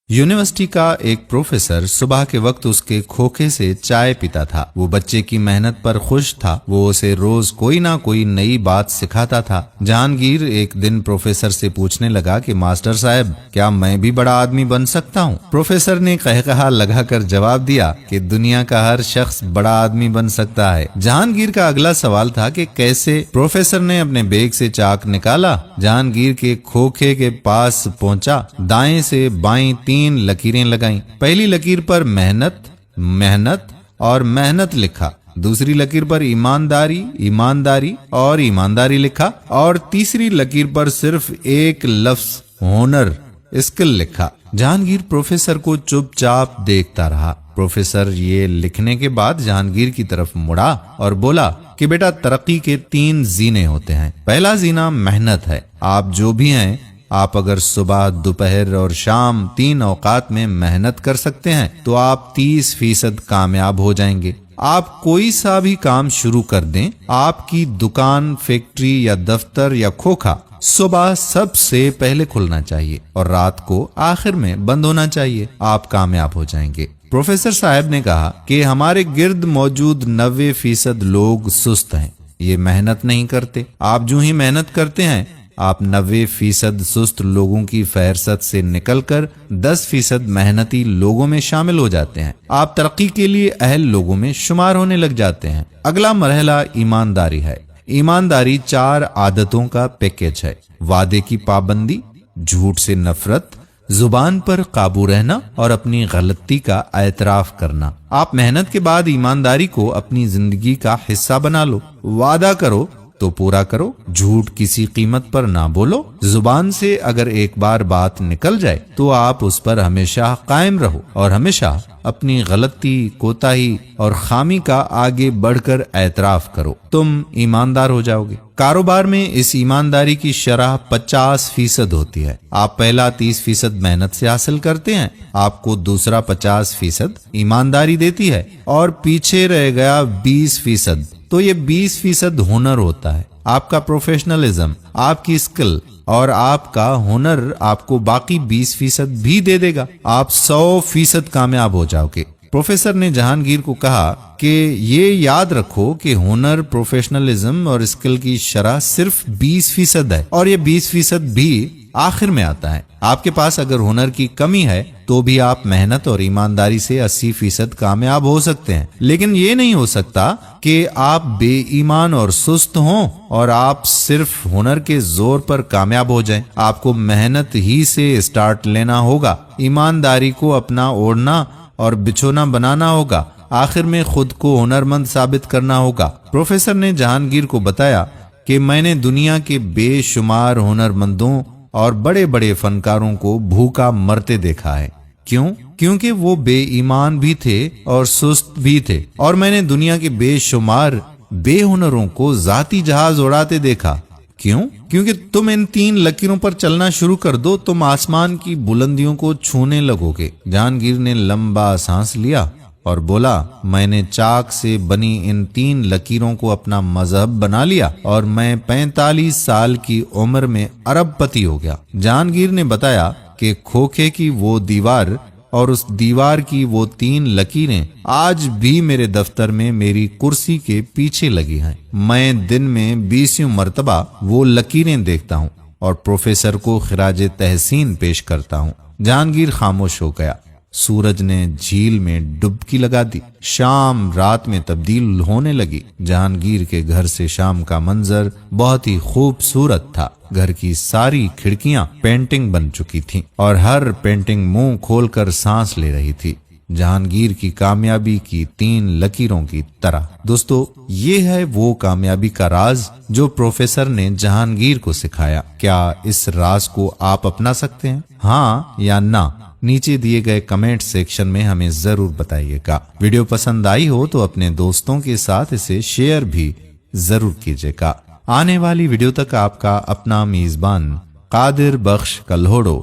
University का एक professor सुबह के वक्त उसके खोखे से चाय पीता था। वो बच्चे की मेहनत पर खुश था। वो उसे रोज कोई ना कोई नई बात सिखाता था। जहांगीर एक दिन प्रोफेसर से पूछने लगा कि मास्टर साहब, क्या मैं भी बड़ा आदमी बन सकता हूँ? प्रोफेसर ने कहकहा लगाकर जवाब दिया कि दुनिया का हर शख्स बड़ा आदमी बन सकता है। जहांगीर का अगला सवाल था कि कैसे? प्रोफेसर ने अपने बैग से चाक निकाला, जहांगीर के खोखे के पास पहुंचा, दाएं से बाएं 3 लकीरें लगाईं। पहली लकीर पर मेहनत, मेहनत और मेहनत लिखा। दूसरी लकीर पर ईमानदारी, ईमानदारी और ईमानदारी लिखा और तीसरी लकीर पर सिर्फ एक लफ्ज हुनर, स्किल लिखा। जहांगीर प्रोफेसर को चुपचाप देखता रहा। प्रोफेसर ये लिखने के बाद जहांगीर की तरफ मुड़ा और बोला कि बेटा, तरक्की के 3 जीने होते हैं। पहला जीना मेहनत है। आप जो भी हैं, आप अगर सुबह, दोपहर और शाम 3 औकात में मेहनत कर सकते हैं तो आप 30% कामयाब हो जाएंगे। आप कोई सा भी काम शुरू कर दें, आपकी दुकान, फैक्ट्री या दफ्तर या खोखा सुबह सबसे पहले खुलना चाहिए और रात को आखिर में बंद होना चाहिए। आप कामयाब हो जाएंगे। प्रोफेसर साहब ने कहा कि हमारे गिर्द मौजूद 90% लोग सुस्त हैं, ये मेहनत नहीं करते। आप जो ही मेहनत करते हैं, आप 90% सुस्त लोगों की फहरसत से निकलकर 10% मेहनती लोगों में शामिल हो जाते हैं। आप तरक्की के लिए अहल लोगों में शुमार होने लग जाते हैं। अगला मरहला ईमानदारी है। ईमानदारी 4 आदतों का पैकेज है। वादे की पाबंदी, झूठ से नफरत, जुबान पर काबू रहना और अपनी गलती का एतराफ करना। आप मेहनत के बाद ईमानदारी को अपनी जिंदगी का हिस्सा बना लो। वादा करो तो पूरा करो, झूठ किसी कीमत पर ना बोलो। जुबान से अगर एक बार बात निकल जाए तो आप उस पर हमेशा कायम रहो और हमेशा अपनी गलती, कोताही और खामी का आगे बढ़कर एतराफ करो। तुम ईमानदार हो जाओगे। कारोबार में इस ईमानदारी की शरह 50% होती है। आप पहला 30% मेहनत से हासिल करते हैं, आपको दूसरा 50% ईमानदारी देती है और पीछे रह गया 20%। तो ये 20% हुनर होता है। आपका प्रोफेशनलिज्म, आपकी स्किल और आपका हुनर आपको बाकी 20% भी दे देगा। आप 100% कामयाब हो जाओगे। प्रोफेसर ने जहांगीर को कहा कि ये याद रखो कि हुनर, प्रोफेशनलिज्म और स्किल की शरह सिर्फ 20% है और ये 20% भी आखिर में आता है। आपके पास अगर हुनर की कमी है तो भी आप मेहनत और ईमानदारी से 80% कामयाब हो सकते हैं। लेकिन ये नहीं हो सकता कि आप बेईमान और सुस्त हों और आप सिर्फ हुनर के जोर पर कामयाब हो जाएं। आपको मेहनत ही से स्टार्ट लेना होगा, ईमानदारी को अपना ओढ़ना और बिछोना बनाना होगा, आखिर में खुद को हुनरमंद साबित करना होगा। प्रोफेसर ने जहांगीर को बताया कि मैंने दुनिया के बेशुमार हुनरमंदों और बड़े बड़े फनकारों को भूखा मरते देखा है। क्यों? क्योंकि वो बेईमान भी थे और सुस्त भी थे। और मैंने दुनिया के बेशुमार बेहुनरों को जाती जहाज उड़ाते देखा। क्यों? क्योंकि तुम इन 3 लकीरों पर चलना शुरू कर दो, तुम आसमान की बुलंदियों को छूने लगोगे। जहांगीर ने लंबा सांस लिया और बोला, मैंने चाक से बनी इन 3 लकीरों को अपना मजहब बना लिया और मैं 45 साल की उम्र में अरबपति हो गया। जहांगीर ने बताया कि खोखे की वो दीवार और उस दीवार की वो 3 लकीरें आज भी मेरे दफ्तर में मेरी कुर्सी के पीछे लगी हैं। मैं दिन में 20 मरतबा वो लकीरें देखता हूँ और प्रोफेसर को खिराजे तहसीन पेश करता हूँ। जहांगीर खामोश हो गया। सूरज ने झील में डुबकी लगा दी। शाम रात में तब्दील होने लगी। जहांगीर के घर से शाम का मंजर बहुत ही खूबसूरत था। घर की सारी खिड़कियां पेंटिंग बन चुकी थीं और हर पेंटिंग मुंह खोलकर सांस ले रही थी, जहांगीर की कामयाबी की 3 लकीरों की तरह। दोस्तों, ये है वो कामयाबी का राज जो प्रोफेसर ने जहांगीर को सिखाया। क्या इस राज को आप अपना सकते हैं? हाँ या ना? नीचे दिए गए कमेंट सेक्शन में हमें जरूर बताइएगा। वीडियो पसंद आई हो तो अपने दोस्तों के साथ इसे शेयर भी जरूर कीजिएगा। आने वाली वीडियो तक आपका अपना मेजबान कादिर बख्श कल्होड़ो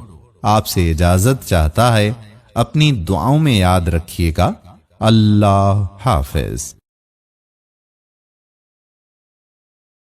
आपसे इजाजत चाहता है। अपनी दुआओं में याद रखिएगा। अल्लाह हाफिज।